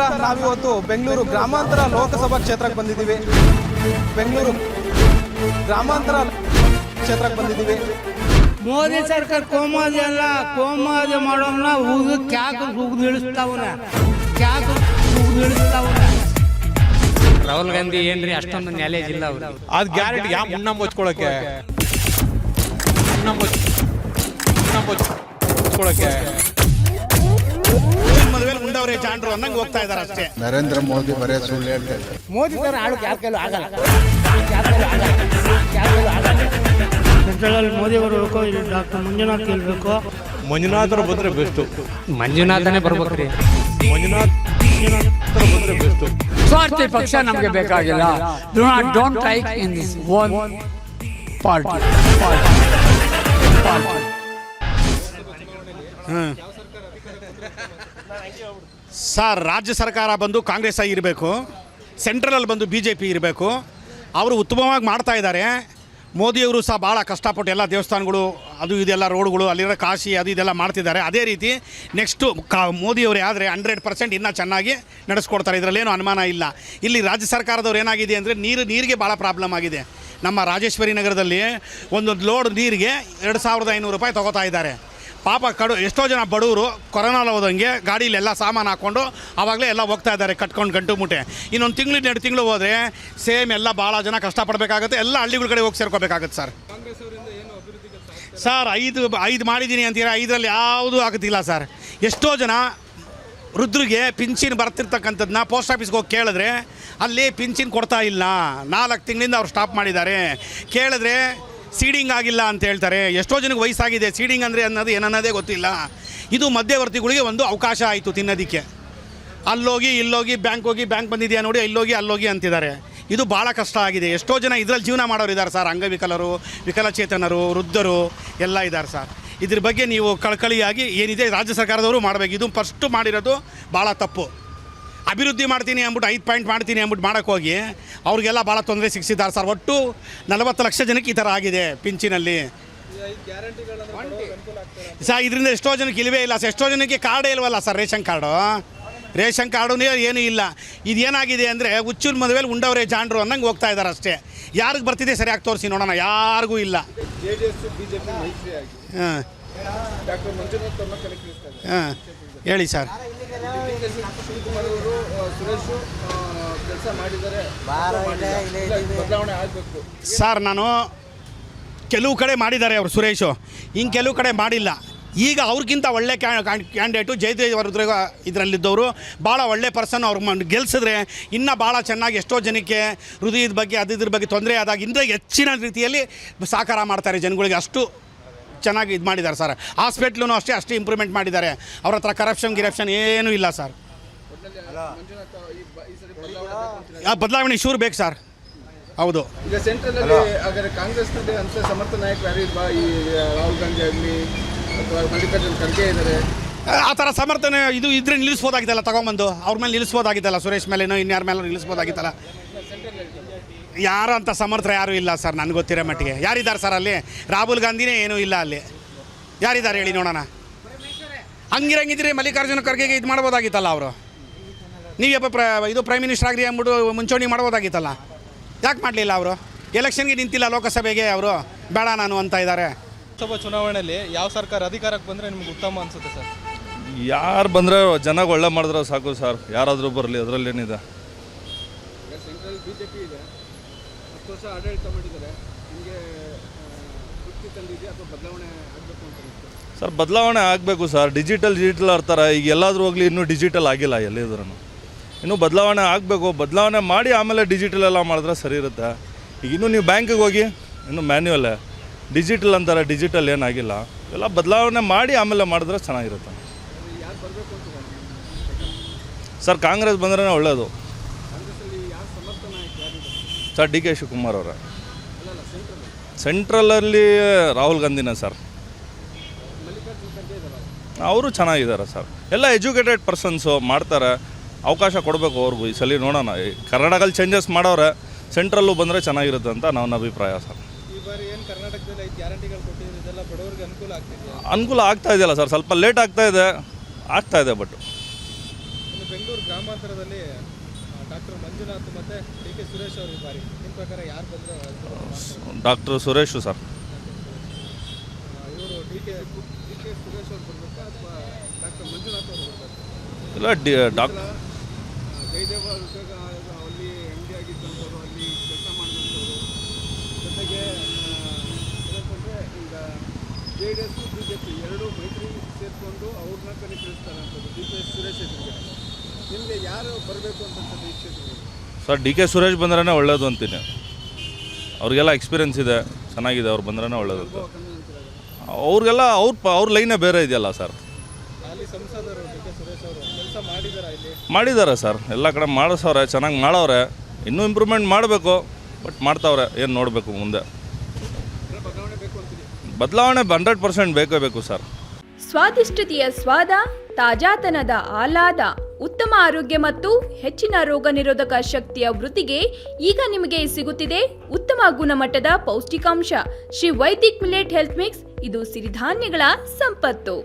ನಮಸ್ಕಾರ. ನಾವಿವತ್ತು ಬೆಂಗಳೂರು ಗ್ರಾಮಾಂತರ ಲೋಕಸಭಾ ಕ್ಷೇತ್ರಕ್ಕೆ ಬಂದಿದ್ದೀವಿ. ಬೆಂಗಳೂರು ಗ್ರಾಮಾಂತರ ಕ್ಷೇತ್ರಕ್ಕೆ ಬಂದಿದ್ದೀವಿ. ಮೋದಿ ಸರ್ಕಾರ ಕೋಮಾದಿ ಅಲ್ಲ, ಕೋಮಾದಿ ಮಾಡೋನ ಉಗಿದು ಕ್ಯಾಕ್ ಉಗಿದು ಇಳಿಸ್ತಾವನ, ಕ್ಯಾಕ್ ಉಗಿದು ಇಳಿಸ್ತಾವನ. ರಾಹುಲ್ ಗಾಂಧಿ ಏನ್ರಿ ಅಷ್ಟೊಂದು ನ್ಯಾಲೇಜ್ ಇಲ್ಲ ಅವ್ರು. ಅದು ಗ್ಯಾರಂಟಿ ಯಾವ ಮುನ್ನ ಮುಚ್ಕೊಳಕ್ಕೆ ಮದುವೆ ಉಂಡವ್ರೆ ಜಾಂಡ್ರು ಅನ್ನಂಗೆ ಹೋಗ್ತಾ ಇದಾರೆ ಅಷ್ಟೇ. ನರೇಂದ್ರ ಮೋದಿ ಬರೇ ಸುಳ್ಳು ಹೇಳ್ತಾ ಇದ್ದಾರೆ. ಮೋದಿ ತರ ಆಡೋಕೆ ಯಾರ ಕೈಲೂ ಆಗಲ್ಲ. ಸೆಂಟ್ರಲ್ ಮೋದಿ ಅವರು ಬೇಕು, ಇಲ್ಲಿ ಡಾಕ್ಟರ್ ಮಂಜುನಾಥ್ ಗೆಲ್ಬೇಕು. ಮಂಜುನಾಥರು ಬಂದ್ರೆ ಬೆಸ್ಟು. ಮಂಜುನಾಥನೇ ಬರ್ಬೇಕ್ರಿ. ಮಂಜುನಾಥ್ ಬಂದ್ರೆ ಬೆಸ್ಟು. ಸ್ವಾರ್ಥಿ ಪಕ್ಷ ನಮಗೆ ಬೇಕಾಗಿಲ್ಲ. Don't like in this one party. Sir, ರಾಜ್ಯ ಸರ್ಕಾರ ಬಂದು ಕಾಂಗ್ರೆಸ್ ಆಗಿರಬೇಕು, ಸೆಂಟ್ರಲಲ್ಲಿ ಬಂದು BJP ಇರಬೇಕು. ಅವರು ಉತ್ತಮವಾಗಿ ಮಾಡ್ತಾ ಇದ್ದಾರೆ. ಮೋದಿಯವರು ಸಹ ಭಾಳ ಕಷ್ಟಪಟ್ಟು ಎಲ್ಲ ದೇವಸ್ಥಾನಗಳು ಅದು ಇದೆಲ್ಲ ರೋಡ್ಗಳು ಅಲ್ಲಿರೋ ಕಾಶಿ ಅದು ಇದೆಲ್ಲ ಮಾಡ್ತಿದ್ದಾರೆ. ಅದೇ ರೀತಿ ನೆಕ್ಸ್ಟು ಮೋದಿಯವರೇ ಆದರೆ 100% ಇನ್ನೂ ಚೆನ್ನಾಗಿ ನಡೆಸ್ಕೊಡ್ತಾರೆ. ಇದರಲ್ಲೇನು ಅನುಮಾನ ಇಲ್ಲ. ಇಲ್ಲಿ ರಾಜ್ಯ ಸರ್ಕಾರದವ್ರು ಏನಾಗಿದೆ ಅಂದರೆ ನೀರಿಗೆ ಭಾಳ ಪ್ರಾಬ್ಲಮ್ ಆಗಿದೆ. ನಮ್ಮ ರಾಜೇಶ್ವರಿ ನಗರದಲ್ಲಿ ಒಂದು ಲೋಡ್ ನೀರಿಗೆ 2500 ರೂಪಾಯಿ ತೊಗೋತಾ ಇದ್ದಾರೆ. ಪಾಪ ಎಷ್ಟೋ ಜನ ಬಡವರು ಕೊರೋನಾಲ್ ಹೋದಂಗೆ ಗಾಡೀಲೆಲ್ಲ ಸಾಮಾನು ಹಾಕ್ಕೊಂಡು ಆವಾಗಲೇ ಎಲ್ಲ ಹೋಗ್ತಾ ಇದ್ದಾರೆ ಕಟ್ಕೊಂಡು ಗಂಟು ಮುಟ್ಟೆ. ಇನ್ನೊಂದು ತಿಂಗಳು 2 ತಿಂಗಳು ಹೋದರೆ ಸೇಮ್ ಎಲ್ಲ ಭಾಳ ಜನ ಕಷ್ಟಪಡಬೇಕಾಗುತ್ತೆ. ಎಲ್ಲ ಹಳ್ಳಿಗಳ ಕಡೆ ಹೋಗಿ ಸೇರ್ಕೋಬೇಕಾಗುತ್ತೆ ಸರ್. ಸರ್, ಐದು ಮಾಡಿದ್ದೀನಿ ಅಂತೀರ, 5ರಲ್ಲಿ ಯಾವುದೂ ಆಗುತ್ತಿಲ್ಲ ಸರ್. ಎಷ್ಟೋ ಜನ ವೃದ್ಧರಿಗೆ ಪಿಂಚಿನ್ ಬರ್ತಿರ್ತಕ್ಕಂಥದ್ದನ್ನ ಪೋಸ್ಟ್ ಆಫೀಸ್ಗೆ ಹೋಗಿ ಕೇಳಿದ್ರೆ ಅಲ್ಲಿ ಪಿಂಚಿನ್ ಕೊಡ್ತಾ ಇಲ್ಲ. 4 ತಿಂಗಳಿಂದ ಅವ್ರು ಸ್ಟಾಪ್ ಮಾಡಿದ್ದಾರೆ. ಕೇಳಿದ್ರೆ ಸೀಡಿಂಗ್ ಆಗಿಲ್ಲ ಅಂತ ಹೇಳ್ತಾರೆ. ಎಷ್ಟೋ ಜನಕ್ಕೆ ವಯಸ್ಸಾಗಿದೆ, ಸೀಡಿಂಗ್ ಅಂದರೆ ಅನ್ನೋದು ಏನನ್ನೋದೇ ಗೊತ್ತಿಲ್ಲ. ಇದು ಮಧ್ಯವರ್ತಿಗಳಿಗೆ ಒಂದು ಅವಕಾಶ ಆಯಿತು ತಿನ್ನೋದಕ್ಕೆ. ಅಲ್ಲೋಗಿ ಇಲ್ಲೋಗಿ ಬ್ಯಾಂಕ್ ಬಂದಿದೆಯಾ ನೋಡಿ, ಇಲ್ಲೋಗಿ ಅಲ್ಲೋಗಿ ಅಂತಿದ್ದಾರೆ. ಇದು ಭಾಳ ಕಷ್ಟ ಆಗಿದೆ. ಎಷ್ಟೋ ಜನ ಇದರಲ್ಲಿ ಜೀವನ ಮಾಡೋರು ಇದ್ದಾರೆ ಸರ್. ಅಂಗವಿಕಲರು, ವಿಕಲಚೇತನರು, ವೃದ್ಧರು ಎಲ್ಲ ಇದ್ದಾರೆ ಸರ್. ಇದ್ರ ಬಗ್ಗೆ ನೀವು ಕಳಕಳಿಯಾಗಿ ಏನಿದೆ ರಾಜ್ಯ ಸರ್ಕಾರದವರು ಮಾಡಬೇಕು. ಇದು ಫಸ್ಟು ಮಾಡಿರೋದು ಭಾಳ ತಪ್ಪು. ಅಭಿವೃದ್ಧಿ ಮಾಡ್ತೀನಿ ಅಂದ್ಬಿಟ್ಟು 5 ಪಾಯಿಂಟ್ ಮಾಡ್ತೀನಿ ಅಂದ್ಬಿಟ್ಟು ಮಾಡೋಕ್ಕೆ ಹೋಗಿ ಅವ್ರಿಗೆಲ್ಲ ಭಾಳ ತೊಂದರೆ ಸಿಕ್ಕಿದ್ದಾರೆ ಸರ್. ಒಟ್ಟು 40 ಲಕ್ಷ ಜನಕ್ಕೆ ಈ ಥರ ಆಗಿದೆ ಪಿಂಚಿನಲ್ಲಿ ಸರ್. ಇದರಿಂದ ಎಷ್ಟೋ ಜನಕ್ಕೆ ಇಲ್ಲವೇ ಇಲ್ಲ ಸರ್. ಎಷ್ಟೋ ಜನಕ್ಕೆ ಕಾರ್ಡೇ ಇಲ್ವಲ್ಲ ಸರ್. ರೇಷನ್ ಕಾರ್ಡು ಏನೂ ಇಲ್ಲ. ಇದೇನಾಗಿದೆ ಅಂದರೆ ಹುಚ್ಚೂರು ಮದುವೆಲಿ ಉಂಡವ್ರೆ ಜಾಂಡ್ರು ಅನ್ನಂಗೆ ಹೋಗ್ತಾ ಇದ್ದಾರೆ ಅಷ್ಟೇ. ಯಾರಿಗೆ ಬರ್ತಿದೆ ಸರಿಯಾಗಿ ತೋರಿಸಿ ನೋಡೋಣ. ಯಾರಿಗೂ ಇಲ್ಲ. ಹಾಂ ಹೇಳಿ ಸರ್. ಸರ್, ನಾನು ಕೆಲವು ಕಡೆ ಮಾಡಿದ್ದಾರೆ ಅವರು ಸುರೇಶು, ಹಿಂಗೆ ಕೆಲವು ಕಡೆ ಮಾಡಿಲ್ಲ. ಈಗ ಅವ್ರಿಗಿಂತ ಒಳ್ಳೆ ಕ್ಯಾಂಡಿಡೇಟು ಜಯದೇವರದ್ರಾಗ ಇದರಲ್ಲಿದ್ದವರು ಭಾಳ ಒಳ್ಳೆ ಪರ್ಸನ್. ಅವ್ರು ಗೆಲ್ಸಿದ್ರೆ ಇನ್ನೂ ಭಾಳ ಚೆನ್ನಾಗಿ ಎಷ್ಟೋ ಜನಕ್ಕೆ ಹೃದಯದ ಬಗ್ಗೆ ಇದ್ರ ಬಗ್ಗೆ ತೊಂದರೆ ಆದಾಗ ಇನ್ನೂ ಹೆಚ್ಚಿನ ರೀತಿಯಲ್ಲಿ ಸಹಕಾರ ಮಾಡ್ತಾರೆ ಜನಗಳಿಗೆ. ಅಷ್ಟು ಚೆನ್ನಾಗಿ ಇದು ಮಾಡಿದ್ದಾರೆ ಸರ್. ಹಾಸ್ಪಿಟ್ಲೂ ಅಷ್ಟೇ ಇಂಪ್ರೂವ್ಮೆಂಟ್ ಮಾಡಿದ್ದಾರೆ. ಅವ್ರ ಹತ್ರ ಕರಪ್ಷನ್ ಏನೂ ಇಲ್ಲ ಸರ್. ಬದಲಾವಣೆ ಶೂರ್ ಬೇಕು ಸರ್. ಹೌದು. ಈಗ ಸೆಂಟ್ರಲಲ್ಲಿ ಹಾಗಾದ್ರೆ ಕಾಂಗ್ರೆಸ್ನಲ್ಲಿ ಅಂತ ಸಮರ್ಥ ನಾಯಕರು ಯಾರು ಇಲ್ವಾ? ಈ ರಾಹುಲ್ ಗಾಂಧಿ ಆಗಲಿ ಅಥವಾ ಮಲ್ಲಿಕಾರ್ಜುನ್ ಖರ್ಗೆ ಇದ್ದಾರೆ, ಆ ಥರ ಸಮರ್ಥನೆ ಇದ್ರೆ ನಿಲ್ಲಿಸ್ಬೋದಾಗಿತ್ತಲ್ಲ, ತಗೊಂಬಂದು ಅವ್ರ ಮೇಲೆ ನಿಲ್ಲಿಸ್ಬೋದಾಗಿತ್ತಲ್ಲ. ಸುರೇಶ್ ಮೇಲೇನೋ ಇನ್ಯಾರ ಮೇಲೆ ನಿಲ್ಲಿಸ್ಬೋದಾಗಿತ್ತಲ್ಲ. ಯಾರು ಅಂತ ಸಮರ್ಥರು ಯಾರೂ ಇಲ್ಲ ಸರ್ ನನಗೆ ಗೊತ್ತಿರೋ ಮಟ್ಟಿಗೆ. ಯಾರಿದ್ದಾರೆ ಸರ್ ಅಲ್ಲಿ? ರಾಹುಲ್ ಗಾಂಧಿನೇ ಏನೂ ಇಲ್ಲ ಅಲ್ಲಿ. ಯಾರಿದ್ದಾರೆ ಹೇಳಿ ನೋಡೋಣ. ಹಂಗಿರಂಗಿದ್ರೆ ಮಲ್ಲಿಕಾರ್ಜುನ ಖರ್ಗೆಗೆ ಇದು ಮಾಡ್ಬೋದಾಗಿತ್ತಲ್ಲ ಅವರು. ನೀವಪ್ಪ ಇದು ಪ್ರೈಮ್ ಮಿನಿಸ್ಟರ್ ಆಗ್ರಿ ಅಂದ್ಬಿಟ್ಟು ಮುಂಚೂಣಿ ಮಾಡ್ಬೋದಾಗಿತ್ತಲ್ಲ. ಯಾಕೆ ಮಾಡಲಿಲ್ಲ ಅವರು? ಎಲೆಕ್ಷನ್ಗೆ ನಿಂತಿಲ್ಲ ಲೋಕಸಭೆಗೆ. ಅವರು ಬೇಡ ನಾನು ಅಂತ ಇದ್ದಾರೆ. ಲೋಕಸಭಾ ಚುನಾವಣೆಯಲ್ಲಿ ಯಾವ ಸರ್ಕಾರ ಅಧಿಕಾರಕ್ಕೆ ಬಂದರೆ ನಿಮ್ಗೆ ಉತ್ತಮ ಅನಿಸುತ್ತೆ ಸರ್? ಯಾರು ಬಂದರೆ ಜನಗೆ ಒಳ್ಳೆ ಮಾಡಿದ್ರೆ ಸಾಕು ಸರ್. ಯಾರಾದರೂ ಬರಲಿ, ಅದರಲ್ಲೇನಿದೆ. ಸೆಂಟ್ರಲ್ BJP ಇದೆ, 10 ವರ್ಷ ಆಡಳಿತ ಮಾಡಿದ್ದಾರೆ. ನಿಮಗೆ ತೃಪ್ತಿ ತಂದಿದೆ ಅಥವಾ ಬದಲಾವಣೆ ಆಗಬೇಕು ಅಂತ? ಸರ್, ಬದಲಾವಣೆ ಆಗಬೇಕು ಸರ್. ಡಿಜಿಟಲ್ ಆಡ್ತಾರೆ. ಈಗ ಎಲ್ಲಾದರೂ ಹೋಗಲಿ, ಇನ್ನೂ ಡಿಜಿಟಲ್ ಆಗಿಲ್ಲ ಎಲ್ಲಿದ್ರೂ. ಇನ್ನೂ ಬದಲಾವಣೆ ಆಗಬೇಕು. ಬದಲಾವಣೆ ಮಾಡಿ ಆಮೇಲೆ ಡಿಜಿಟಲ್ ಎಲ್ಲ ಮಾಡಿದ್ರೆ ಸರಿ ಇರುತ್ತೆ. ಈಗ ಇನ್ನೂ ನೀವು ಬ್ಯಾಂಕಿಗೆ ಹೋಗಿ ಇನ್ನೂ ಮ್ಯಾನ್ಯುವಲ್ಲೇ ಡಿಜಿಟಲ್ ಅಂತಾರೆ. ಡಿಜಿಟಲ್ ಏನಾಗಿಲ್ಲ. ಎಲ್ಲ ಬದಲಾವಣೆ ಮಾಡಿ ಆಮೇಲೆ ಮಾಡಿದ್ರೆ ಚೆನ್ನಾಗಿರುತ್ತೆ ಸರ್. ಕಾಂಗ್ರೆಸ್ ಬಂದ್ರೆ ಒಳ್ಳೆಯದು ಸರ್. DK ಶಿವಕುಮಾರ್ ಅವರ. ಸೆಂಟ್ರಲಲ್ಲಿ ರಾಹುಲ್ ಗಾಂಧಿನ ಸರ್. ಅವರು ಚೆನ್ನಾಗಿದ್ದಾರೆ ಸರ್. ಎಲ್ಲ ಎಜುಕೇಟೆಡ್ ಪರ್ಸನ್ಸು ಮಾಡ್ತಾರೆ. ಅವಕಾಶ ಕೊಡಬೇಕು ಅವ್ರಿಗೂ. ಈ ಸಲ ನೋಡೋಣ. ಕರ್ನಾಟಕದಲ್ಲಿ ಚೇಂಜಸ್ ಮಾಡೋರೆ, ಸೆಂಟ್ರಲ್ಲೂ ಬಂದರೆ ಚೆನ್ನಾಗಿರುತ್ತೆ ಅಂತ ನನ್ನ ಅಭಿಪ್ರಾಯ ಸರ್. ಈ ಬಾರಿ ಏನು ಕರ್ನಾಟಕದಲ್ಲಿ 5 ಗ್ಯಾರಂಟಿಗಳು ಕೊಟ್ಟಿದ್ದಾರೆ, ಇದೆಲ್ಲ ಬಡವರಿಗೆ ಅನುಕೂಲ ಆಗ್ತಿದೆಯಾ? ಅನುಕೂಲ ಆಗ್ತಾ ಇದೆಯಲ್ಲ ಸರ್. ಸ್ವಲ್ಪ ಲೇಟ್ ಆಗ್ತಾ ಇದೆ ಬಟ್ ಬೆಂಗಳೂರು ಗ್ರಾಮಾಂತರದಲ್ಲಿ ಡಾಕ್ಟರ್ ಮಂಜುನಾಥ್ ಮತ್ತು ಡಿ ಕೆ ಸುರೇಶ್ ಅವರು ಈ ಬಾರಿ ನಿಮ್ಮ ಪ್ರಕಾರ ಯಾರು ಬಂದರೆ ಡಾಕ್ಟರ್ ಸುರೇಶು ಸರ್. ಇವರು ಡಿ ಕೆ ಸುರೇಶ್ ಅವರು ಬರಬೇಕಾ ಅಥವಾ ಡಾಕ್ಟರ್ ಮಂಜುನಾಥ್ ಅವರು ಬರಬೇಕಾ? ಇಲ್ಲ ಡಾಕ್ಟರ್ ಜಯದೇವ ಅಲ್ಲಿ ಎಮ್ ಡಿ ಆಗಿದ್ದಂಥವ್ರು, ಅಲ್ಲಿ ಕೆಲಸ ಮಾಡಿದಂಥವ್ರು, ಜೊತೆಗೆ ಏನಂತಂದರೆ ಈಗ JDS BJP ಎರಡೂ ಮೈತ್ರಿ ಸೇರಿಕೊಂಡು ಅವ್ರನ್ನ ಕನಿಕರಿಸ್ತಾರೆ ಅಂತದ್ದು ಡಿ ಕೆ ಸುರೇಶ್ ಎದುರಿಗೆ. ನಿಮಗೆ ಯಾರು ಬರಬೇಕು ಅಂತ ಅನ್ಸುತ್ತೆ ಈ ಕ್ಷೇತ್ರದಲ್ಲಿ? ಸರ್ ಡಿ ಕೆ ಸುರೇಶ್ ಬಂದ್ರೇ ಒಳ್ಳೇದು ಅಂತೀನಿ. ಅವ್ರಿಗೆಲ್ಲ ಎಕ್ಸ್ಪೀರಿಯನ್ಸ್ ಇದೆ, ಚೆನ್ನಾಗಿದೆ, ಅವ್ರು ಬಂದ್ರೇ ಒಳ್ಳೇದು ಅಂತ. ಅವ್ರಿಗೆಲ್ಲ ಅವ್ರ ಲೈನೇ ಬೇರೆ ಇದೆಯಲ್ಲ ಸರ್. ಅಲ್ಲಿ ಸಂಸದರು ಡಿ ಕೆ ಸುರೇಶ್ ಅವರು ಕೆಲಸ ಮಾಡಿದಾರ ಇಲ್ಲಿ? ಮಾಡಿದ್ದಾರೆ ಸರ್, ಎಲ್ಲ ಕಡೆ ಮಾಡಿಸವ್ರೆ, ಚೆನ್ನಾಗಿ ಮಾಡವ್ರೆ. ಇನ್ನೂ ಇಂಪ್ರೂವ್ಮೆಂಟ್ ಮಾಡಬೇಕು, ಬಟ್ ಮಾಡ್ತಾವ್ರೆ. ಏನು ನೋಡಬೇಕು ಮುಂದೆ. ಬದಲಾವಣೆ ಬೇಕು ಅಂತೀರಿ? ಬದಲಾವಣೆ 100% ಬೇಕೇ ಬೇಕು ಸರ್. ಸ್ವಾದಿಷ್ಟತೆಯ ಸ್ವಾದ, ತಾಜಾತನದ ಆಹ್ಲಾದ, ಉತ್ತಮ ಆರೋಗ್ಯ ಮತ್ತು ಹೆಚ್ಚಿನ ರೋಗ ನಿರೋಧಕ ಶಕ್ತಿಯ ವೃದ್ಧಿಗೆ ಈಗ ನಿಮಗೆ ಸಿಗುತ್ತಿದೆ ಉತ್ತಮ ಗುಣಮಟ್ಟದ ಪೌಷ್ಟಿಕಾಂಶ. Shri Vaidik millet health mix, ಇದು ಸಿರಿಧಾನ್ಯಗಳ ಸಂಪತ್ತು.